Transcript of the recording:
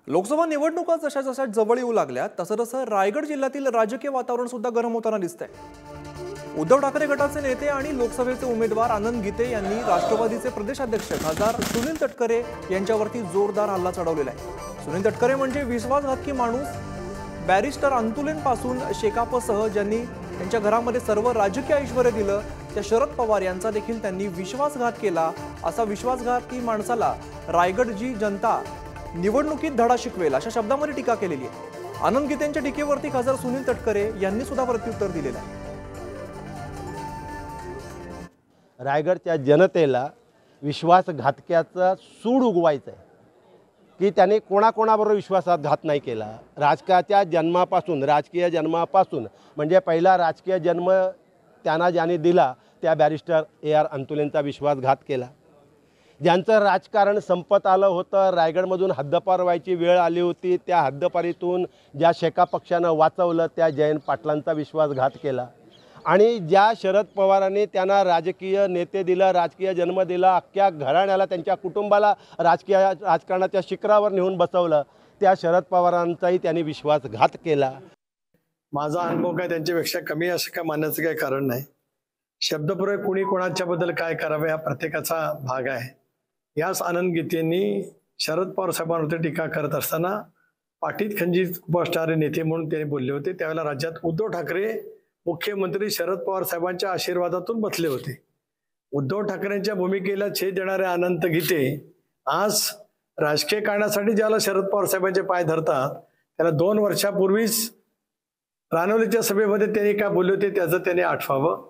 लोकसभा निवडणुका जशा जशा जवळ येऊ लागल्या तसं तसं रायगड जिल्ह्यातील राजकीय वातावरण सुद्धा गरम होताना दिसतंय। उद्धव ठाकरे गटाचे नेते आणि लोकसभेचे उमेदवार आनंद गीते यांनी राष्ट्रवादीचे प्रदेशाध्यक्ष खासदार सुनील तटकरे यांच्यावरती जोरदार हल्ला चढवलेला आहे। सुनील तटकरे म्हणजे विश्वासघातकी माणूस। बॅरिस्टर अंतुलेन पासून शेकापसह ज्यांनी त्यांच्या घरामध्ये सर्व राजकीय ऐश्वर्य दिलं त्या शरद पवार यांचा देखील त्यांनी विश्वासघात केला। असा विश्वासघाती माणसाला रायगडची जनता निवडणुकीत धडा शिकवेल अशा शब्दांमध्ये टीका केलेली आहे। आनंद गीतेंच्या टीकेवरती खासदार सुनील तटकरे यांनी सुद्धा प्रत्युत्तर दिलेलं आहे। रायगडच्या जनतेला विश्वासघातक्याचा सूड उगवायचा आहे की त्याने कोणाकोणाबरोबर विश्वासघात नाही केला। राजकीय जन्मापासून म्हणजे पहिला राजकीय जन्म त्यांना ज्याने दिला त्या बॅरिस्टर AR अंतुलेंचा विश्वासघात केला। ज्यांचं राजकारण संपत आलं होतं, रायगडमधून हद्दपार व्हायची वेळ आली होती, त्या हद्दपारीतून ज्या शेका पक्षानं वाचवलं त्या जयंत पाटलांचा विश्वासघात केला। आणि ज्या शरद पवारांनी त्यांना राजकीय नेते दिला, राजकीय जन्म दिला, अख्ख्या घराण्याला त्यांच्या कुटुंबाला राजकारणाच्या शिखरावर नेऊन बसवलं त्या शरद पवारांचाही त्यांनी विश्वासघात केला। माझा अनुभव काय त्यांच्यापेक्षा कमी असं काय मानण्याचं काही कारण नाही। शब्दप्रयोग कुणी कोणाच्याबद्दल काय करावे हा प्रत्येकाचा भाग आहे। याच आनंद गीतेंनी शरद पवार साहेबांवरती टीका करत असताना पाठीत खंजीत बसणारे नेते म्हणून त्यांनी बोलले होते। त्यावेळेला राज्यात उद्धव ठाकरे मुख्यमंत्री शरद पवार साहेबांच्या आशीर्वादातून बसले होते। उद्धव ठाकरेंच्या भूमिकेला छेद देणारे आनंद गीते आज राजकीय कारणासाठी ज्याला शरद पवार साहेबांचे पाय धरतात त्याला 2 वर्षापूर्वीच रानवलीच्या सभेमध्ये त्यांनी काय बोलले होते त्याचं त्यांनी आठवावं।